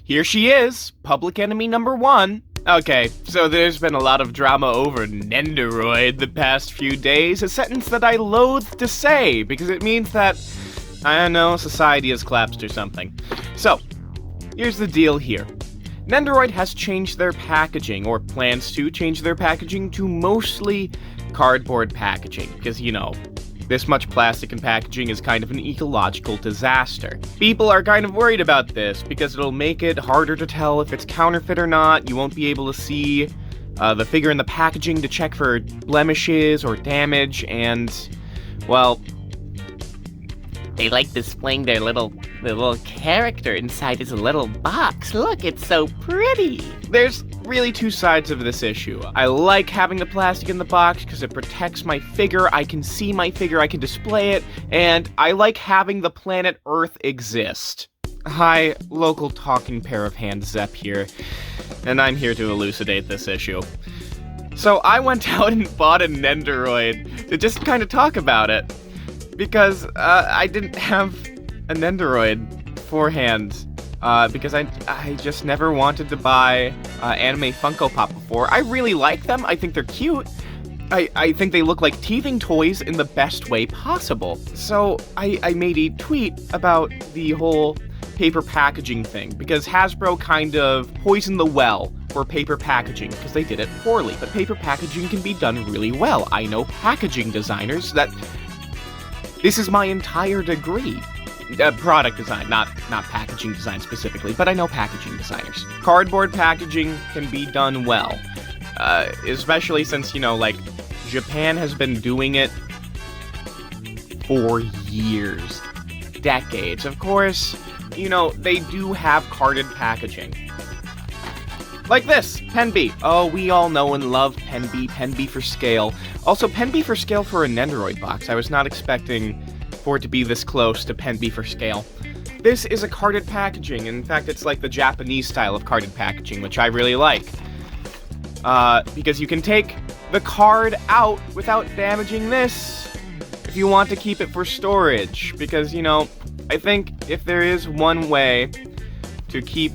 Here she is, public enemy number 1. Okay, so there's been a lot of drama over Nendoroid the past few days, a sentence that I loathe to say, because it means that, I don't know, society has collapsed or something. So, here's the deal here. Nendoroid has changed their packaging, or plans to change their packaging, to mostly cardboard packaging, because, you know, this much plastic in packaging is kind of an ecological disaster. People are kind of worried about this, because it'll make it harder to tell if it's counterfeit or not. You won't be able to see the figure in the packaging to check for blemishes or damage, and, well, they like displaying their little character inside his little box. Look, it's so pretty. There's really two sides of this issue. I like having the plastic in the box because it protects my figure, I can see my figure, I can display it, and I like having the planet Earth exist. Hi, local talking pair of hands Zepp here, and I'm here to elucidate this issue. So I went out and bought a Nendoroid to just kind of talk about it, because I didn't have a Nendoroid beforehand. Because I just never wanted to buy anime Funko Pop before. I really like them. I think they're cute. I think they look like teething toys in the best way possible. So I made a tweet about the whole paper packaging thing, because Hasbro kind of poisoned the well for paper packaging, because they did it poorly. But paper packaging can be done really well. I know packaging designers that... This is my entire degree. Product design, not packaging design specifically, but I know packaging designers. Cardboard packaging can be done well, especially since, you know, like, Japan has been doing it for years, decades. Of course, you know, they do have carded packaging. Like this, Pen B. Oh, we all know and love Pen B for scale. Also, Pen B for scale for a Nendoroid box. I was not expecting for it to be this close to Pen B for scale. This is a carded packaging. In fact, it's like the Japanese style of carded packaging, which I really like. Because you can take the card out without damaging this if you want to keep it for storage. Because, you know, I think if there is one way to keep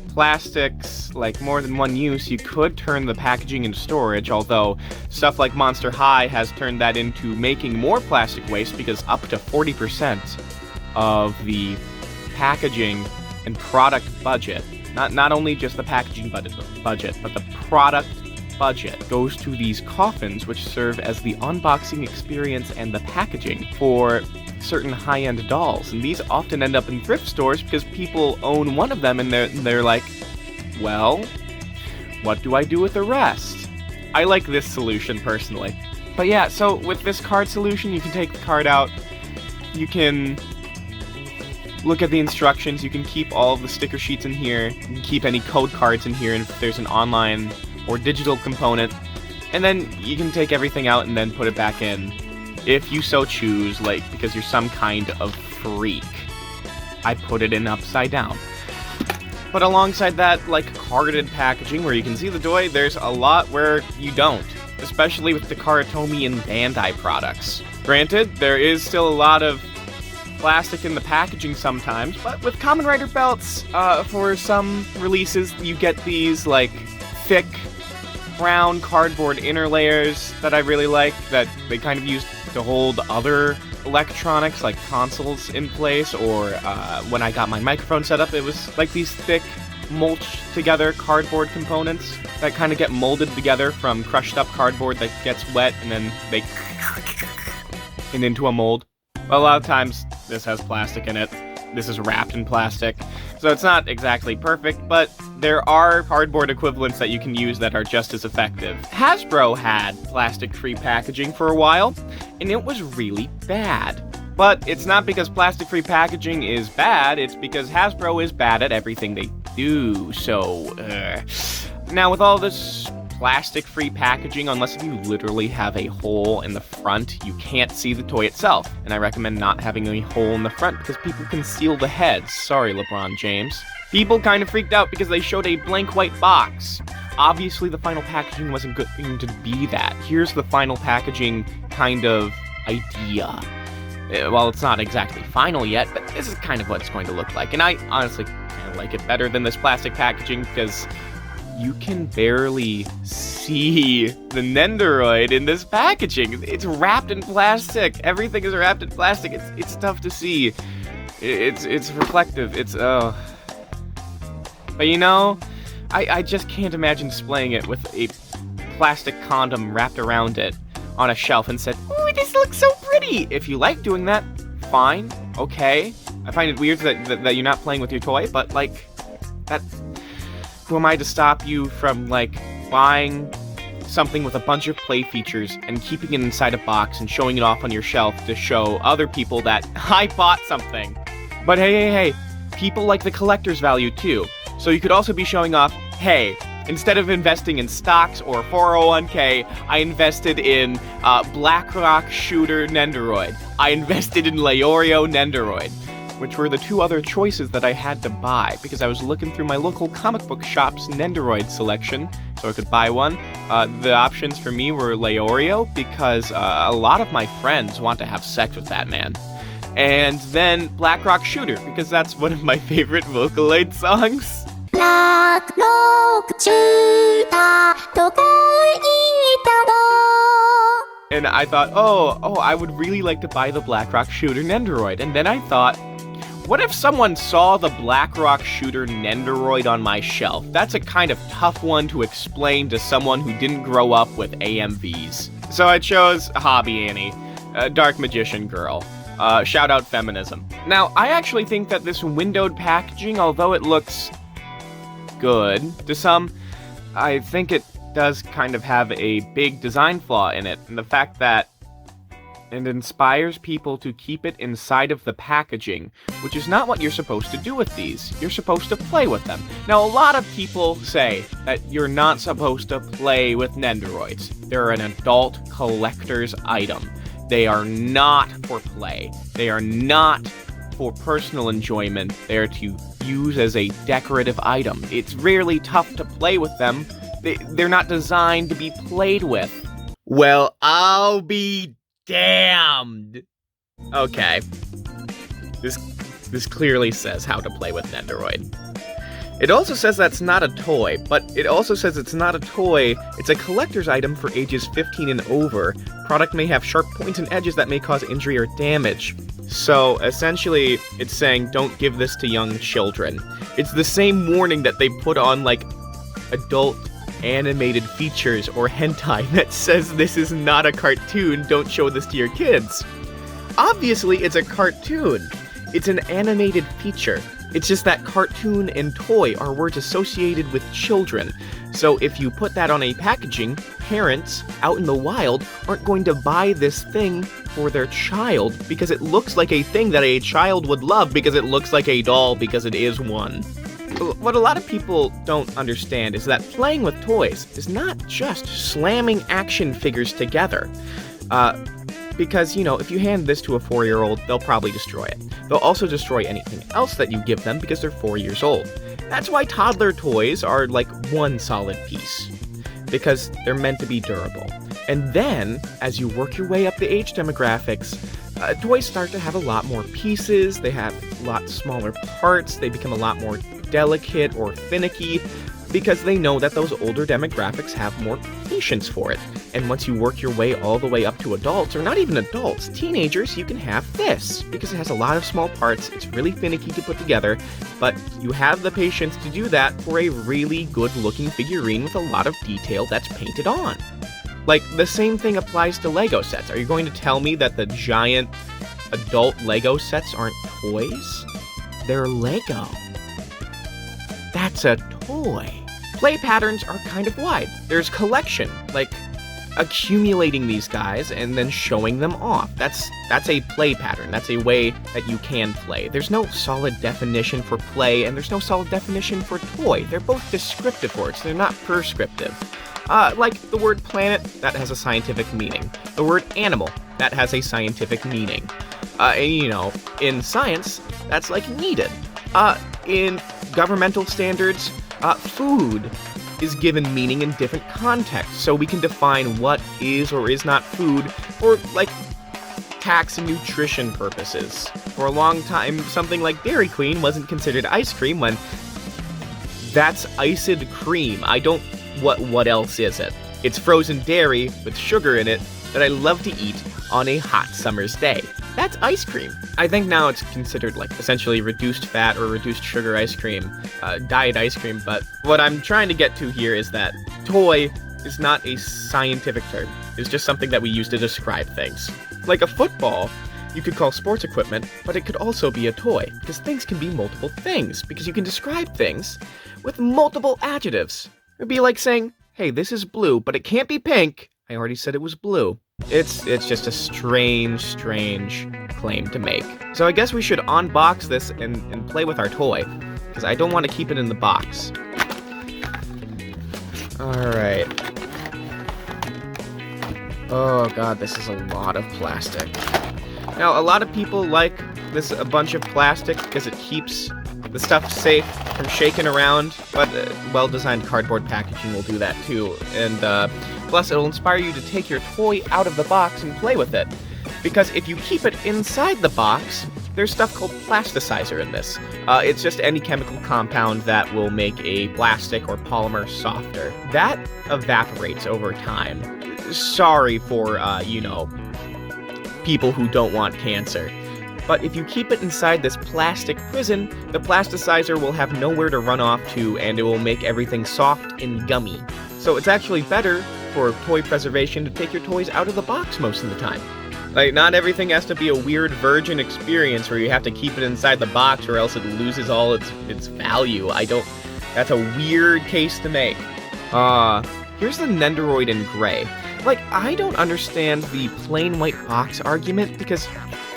plastics, like, more than one use, you could turn the packaging into storage, although stuff like Monster High has turned that into making more plastic waste, because up to 40% of the packaging and product budget, not only just the packaging budget, but the product budget goes to these coffins, which serve as the unboxing experience and the packaging for certain high-end dolls, and these often end up in thrift stores because people own one of them and they're like, well, what do I do with the rest? I like this solution personally. But yeah, so with this card solution, you can take the card out, you can look at the instructions, you can keep all of the sticker sheets in here, you can keep any code cards in here, and if there's an online or digital component, and then you can take everything out and then put it back in, if you so choose, like, because you're some kind of freak. I put it in upside down. But alongside that, like, carded packaging where you can see the toy, there's a lot where you don't, especially with the Karatomi and Bandai products. Granted, there is still a lot of plastic in the packaging sometimes, but with Kamen Rider belts, for some releases, you get these, like, thick brown cardboard inner layers that I really like, that they kind of use to hold other electronics like consoles in place, or when I got my microphone set up, it was like these thick mulched together cardboard components that kind of get molded together from crushed up cardboard that gets wet and then they and into a mold. Well, a lot of times this has plastic in it. This is wrapped in plastic, so it's not exactly perfect, but there are cardboard equivalents that you can use that are just as effective. Hasbro had plastic-free packaging for a while, and it was really bad. But it's not because plastic-free packaging is bad, it's because Hasbro is bad at everything they do, so, Now, with all this plastic-free packaging, unless if you literally have a hole in the front, you can't see the toy itself. And I recommend not having a hole in the front because people can steal the heads. Sorry, LeBron James. People kind of freaked out because they showed a blank white box. Obviously, the final packaging wasn't going to be that. Here's the final packaging kind of idea. Well, it's not exactly final yet, but this is kind of what it's going to look like. And I honestly kind of like it better than this plastic packaging because you can barely see the Nendoroid in this packaging. It's wrapped in plastic. Everything is wrapped in plastic. It's tough to see. It's reflective. But you know, I just can't imagine displaying it with a plastic condom wrapped around it on a shelf and said, "Ooh, this looks so pretty." If you like doing that, fine, okay. I find it weird that you're not playing with your toy, but like that. Who am I to stop you from, like, buying something with a bunch of play features and keeping it inside a box and showing it off on your shelf to show other people that I bought something? But hey, people like the collector's value too. So you could also be showing off, hey, instead of investing in stocks or 401k, I invested in BlackRock Shooter Nendoroid. I invested in Leorio Nendoroid, which were the two other choices that I had to buy because I was looking through my local comic book shop's Nendoroid selection so I could buy one. The options for me were Leorio because a lot of my friends want to have sex with that man. And then BlackRock Shooter because that's one of my favorite Vocaloid songs. And I thought, oh, I would really like to buy the BlackRock Shooter Nendoroid. And then I thought, what if someone saw the BlackRock Shooter Nendoroid on my shelf? That's a kind of tough one to explain to someone who didn't grow up with AMVs. So I chose Hobby Annie, Dark Magician Girl. Shout out feminism. Now, I actually think that this windowed packaging, although it looks good to some, I think it does kind of have a big design flaw in it. And the fact that it inspires people to keep it inside of the packaging, which is not what you're supposed to do with these. You're supposed to play with them. Now, a lot of people say that you're not supposed to play with Nendoroids. They're an adult collector's item. They are not for play. They are not for personal enjoyment. They're to use as a decorative item. It's really tough to play with them. They're not designed to be played with. Well, I'll be damned. Okay. This clearly says how to play with Nendoroid. It also says that's not a toy, but it also says it's not a toy, it's a collector's item for ages 15 and over. Product may have sharp points and edges that may cause injury or damage. So, essentially, it's saying don't give this to young children. It's the same warning that they put on, like, adult animated features or hentai that says this is not a cartoon, don't show this to your kids. Obviously, it's a cartoon. It's an animated feature. It's just that cartoon and toy are words associated with children. So if you put that on a packaging, parents out in the wild aren't going to buy this thing for their child because it looks like a thing that a child would love because it looks like a doll because it is one. What a lot of people don't understand is that playing with toys is not just slamming action figures together. Because, you know, if you hand this to a 4-year-old, they'll probably destroy it. They'll also destroy anything else that you give them because they're 4 years old. That's why toddler toys are like one solid piece, because they're meant to be durable. And then, as you work your way up the age demographics, toys start to have a lot more pieces, they have a lot smaller parts, they become a lot more delicate or finicky, because they know that those older demographics have more patience for it. And once you work your way all the way up to adults, or not even adults, teenagers, you can have this, because it has a lot of small parts, it's really finicky to put together, but you have the patience to do that for a really good-looking figurine with a lot of detail that's painted on. Like, the same thing applies to Lego sets. Are you going to tell me that the giant adult Lego sets aren't toys? They're Lego. That's a toy. Play patterns are kind of wide. There's collection, like accumulating these guys and then showing them off. That's a play pattern. That's a way that you can play. There's no solid definition for play, and there's no solid definition for toy. They're both descriptive words. They're not prescriptive. Like the word planet, that has a scientific meaning. The word animal, that has a scientific meaning. And, you know, in science, that's like needed. In governmental standards, food is given meaning in different contexts, so we can define what is or is not food for, like, tax and nutrition purposes. For a long time, something like Dairy Queen wasn't considered ice cream when that's iced cream. What else is it? It's frozen dairy with sugar in it that I love to eat on a hot summer's day. That's ice cream. I think now it's considered like essentially reduced fat or reduced sugar ice cream, diet ice cream, but what I'm trying to get to here is that toy is not a scientific term. It's just something that we use to describe things. Like a football, you could call sports equipment, but it could also be a toy, because things can be multiple things, because you can describe things with multiple adjectives. It'd be like saying, hey, this is blue, but it can't be pink. I already said it was blue. It's just a strange claim to make. So I guess we should unbox this and play with our toy, because I don't want to keep it in the box. Alright. Oh god, this is a lot of plastic. Now, a lot of people like this a bunch of plastic because it keeps the stuff safe from shaking around, but well-designed cardboard packaging will do that too. And plus, it'll inspire you to take your toy out of the box and play with it. Because if you keep it inside the box, there's stuff called plasticizer in this. It's just any chemical compound that will make a plastic or polymer softer. That evaporates over time. Sorry for, people who don't want cancer. But if you keep it inside this plastic prison, the plasticizer will have nowhere to run off to, and it will make everything soft and gummy. So it's actually better for toy preservation to take your toys out of the box most of the time. Like, not everything has to be a weird virgin experience where you have to keep it inside the box or else it loses all its value. That's a weird case to make. Here's the Nendoroid in gray. Like, I don't understand the plain white box argument, because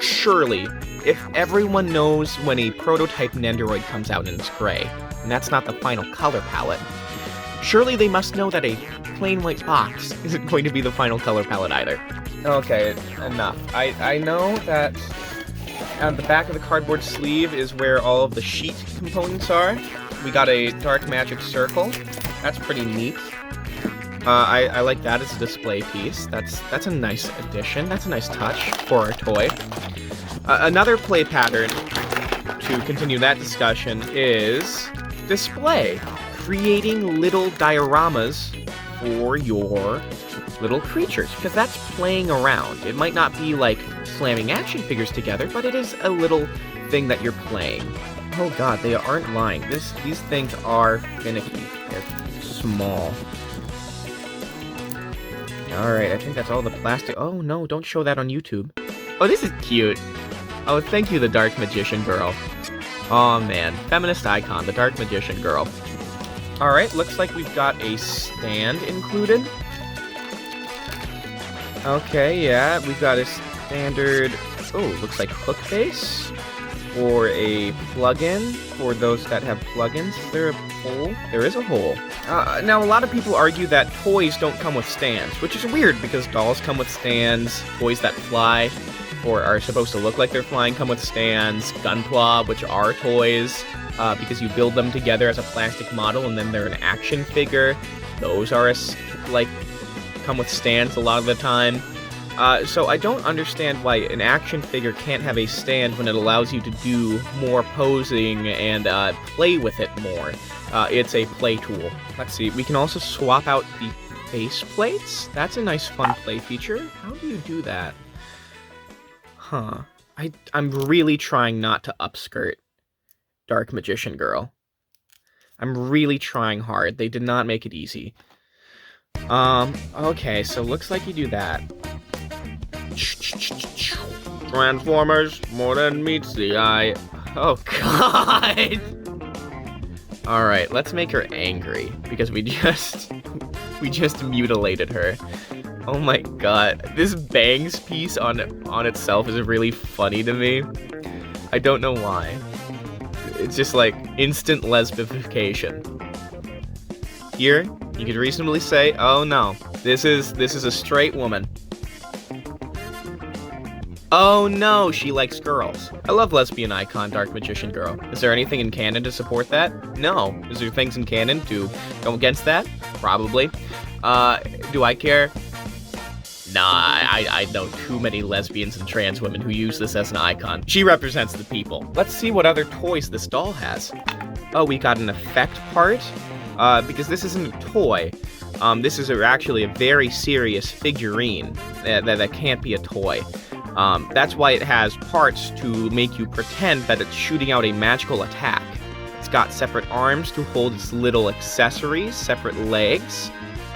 surely, if everyone knows when a prototype Nendoroid comes out and it's gray, and that's not the final color palette, surely they must know that a plain white box isn't going to be the final color palette either. Okay, enough. I know that on the back of the cardboard sleeve is where all of the sheet components are. We got a dark magic circle. That's pretty neat. I like that as a display piece. That's a nice addition. That's a nice touch for our toy. Another play pattern, to continue that discussion, is display. Creating little dioramas for your little creatures, because that's playing around. It might not be like slamming action figures together, but it is a little thing that you're playing. Oh god, they aren't lying. These things are finicky. They're small. Alright, I think that's all the plastic. Oh no, don't show that on YouTube. Oh, this is cute. Oh, thank you, the Dark Magician Girl. Oh man, feminist icon, the Dark Magician Girl. Alright, looks like we've got a stand included. Okay, yeah, we've got a standard, looks like hook base, or a plug-in for those that have plugins. Is there a hole? There is a hole. Now, a lot of people argue that toys don't come with stands, which is weird because dolls come with stands, toys that fly, or are supposed to look like they're flying, come with stands, Gunpla, which are toys, because you build them together as a plastic model and then they're an action figure. Those are, come with stands a lot of the time. So I don't understand why an action figure can't have a stand when it allows you to do more posing and play with it more. It's a play tool. Let's see, we can also swap out the face plates. That's a nice fun play feature. How do you do that? Huh. I'm really trying not to upskirt Dark Magician Girl. I'm really trying hard. They did not make it easy. Okay, so looks like you do that. Transformers, more than meets the eye. Oh, God! Alright, let's make her angry, because we just mutilated her. Oh my god. This bangs piece on itself is really funny to me. I don't know why. It's just like instant lesbification. Here, you could reasonably say, oh no, this is a straight woman. Oh no, she likes girls. I love lesbian icon Dark Magician Girl. Is there anything in canon to support that? No. Is there things in canon to go against that? Probably. Do I care? Nah, I know too many lesbians and trans women who use this as an icon. She represents the people. Let's see what other toys this doll has. Oh, we got an effect part, because this isn't a toy. This is actually a very serious figurine that can't be a toy. That's why it has parts to make you pretend that it's shooting out a magical attack. It's got separate arms to hold its little accessories, separate legs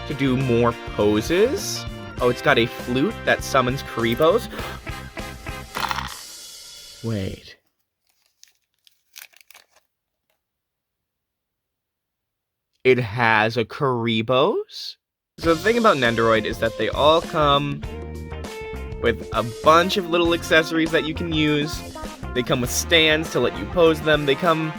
to do more poses. Oh, it's got a flute that summons Karibos. Wait. It has a Karibos? So the thing about Nendoroid is that they all come with a bunch of little accessories that you can use. They come with stands to let you pose them. They come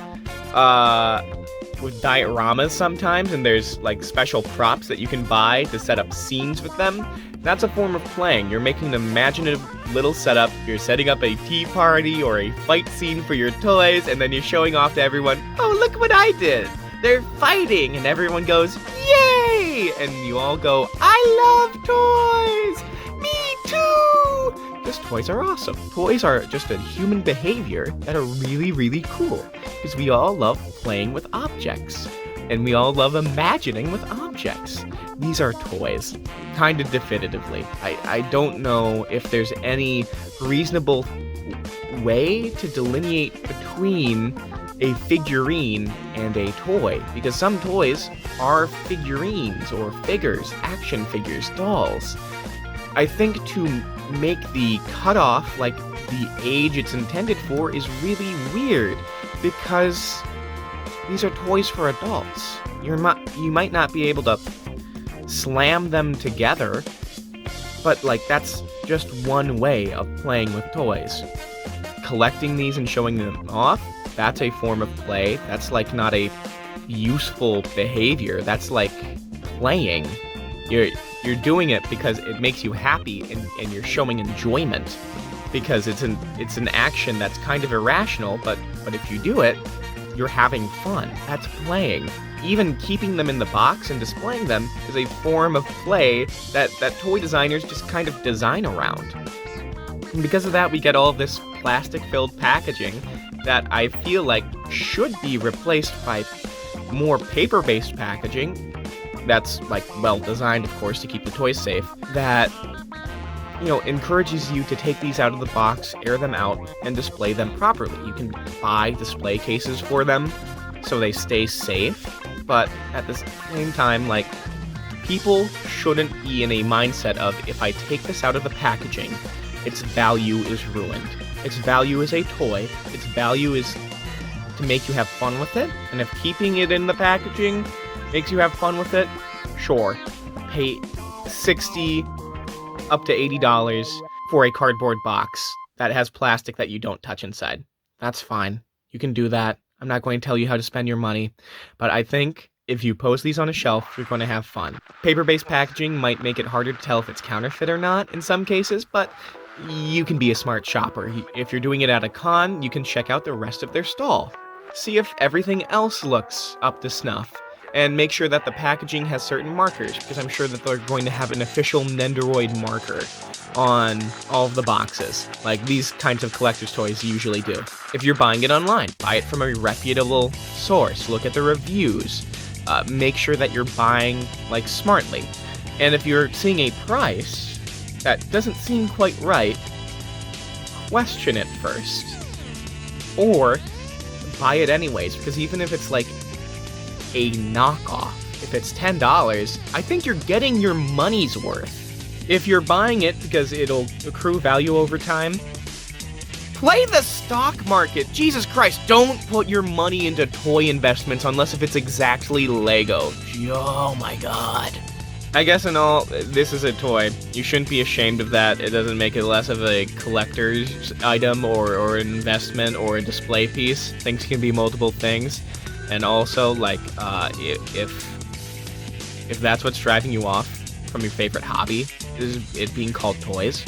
with dioramas sometimes, and there's like special props that you can buy to set up scenes with them. That's a form of playing. You're making an imaginative little setup. You're setting up a tea party or a fight scene for your toys, and then you're showing off to everyone, oh, look what I did. They're fighting, and everyone goes, yay! And you all go, I love toys! Me too! Because toys are awesome. Toys are just a human behavior that are really, really cool. Because we all love playing with objects. And we all love imagining with objects. These are toys. Kind of definitively. I don't know if there's any reasonable way to delineate between a figurine and a toy, because some toys are figurines or figures, action figures, dolls. I think to make the cutoff, like the age it's intended for, is really weird, because these are toys for adults. You might not be able to slam them together, but like that's just one way of playing with toys. Collecting these and showing them off, that's a form of play. That's like not a useful behavior. That's like playing. You're doing it because it makes you happy, and you're showing enjoyment, because it's an action that's kind of irrational, but if you do it, you're having fun. That's playing. Even keeping them in the box and displaying them is a form of play that toy designers just kind of design around. And because of that, we get all of this plastic-filled packaging that I feel like should be replaced by more paper-based packaging that's, like, well-designed, of course, to keep the toys safe, that, you know, encourages you to take these out of the box, air them out, and display them properly. You can buy display cases for them so they stay safe, but at the same time, like, people shouldn't be in a mindset of, if I take this out of the packaging, its value is ruined. Its value is a toy. Its value is to make you have fun with it. And if keeping it in the packaging makes you have fun with it, sure. Pay $60 up to $80 for a cardboard box that has plastic that you don't touch inside. That's fine. You can do that. I'm not going to tell you how to spend your money, but I think if you pose these on a shelf, you're going to have fun. Paper-based packaging might make it harder to tell if it's counterfeit or not in some cases, but you can be a smart shopper. If you're doing it at a con, you can check out the rest of their stall. See if everything else looks up to snuff, and make sure that the packaging has certain markers, because I'm sure that they're going to have an official Nendoroid marker on all of the boxes, like these kinds of collector's toys usually do. If you're buying it online, buy it from a reputable source. Look at the reviews. Make sure that you're buying, like, smartly. And if you're seeing a price that doesn't seem quite right, question it first. Or buy it anyways, because even if it's like a knockoff, if it's $10, I think you're getting your money's worth. If you're buying it because it'll accrue value over time, play the stock market. Jesus Christ, don't put your money into toy investments unless if it's exactly Lego. Oh my god. I guess in all, this is a toy. You shouldn't be ashamed of that. It doesn't make it less of a collector's item or an investment or a display piece. Things can be multiple things. And also, like, if that's what's driving you off from your favorite hobby, is it being called toys,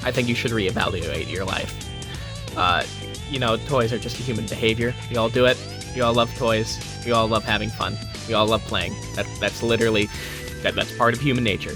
I think you should reevaluate your life. You know, toys are just a human behavior. We all do it. We all love toys. We all love having fun. We all love playing. That's literally... That's part of human nature.